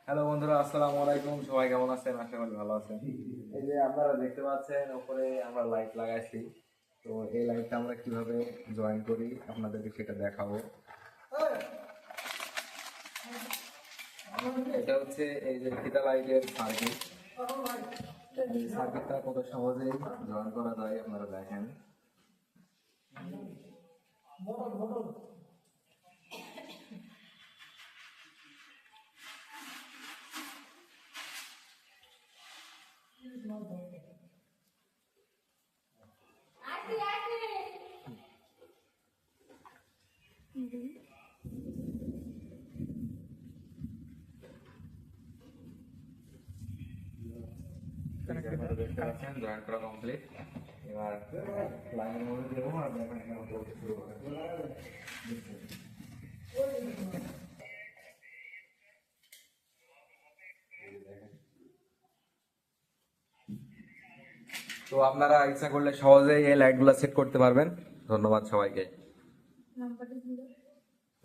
Hello বন্ধুরা, আসসালামু আলাইকুম। সবাই কেমন আছেন? আশা করি ভালো আছেন। এই যে আপনারা দেখতে পাচ্ছেন উপরে আমরা লাইট লাগাইছি। তো এই লাইটটা আমরা কিভাবে জয়েন করি আপনাদেরকে সেটা দেখাবো। এটা হচ্ছে এই যে ফিতা লাইটের সার্কিট। এই সার্কিটটা কত সহজেই জয়েন করা যায় আপনারা দেখেন। আপনারা দেখতে পাচ্ছেন জয়েন করা কমপ্লিট। এবার লাইনের মধ্যে দেবো আর দেখেন এখানে বলতে শুরু করে। তো আপনারা ইচ্ছা করলে সহজেই এই লাইটগুলো সেট করতে পারবেন। ধন্যবাদ সবাইকে।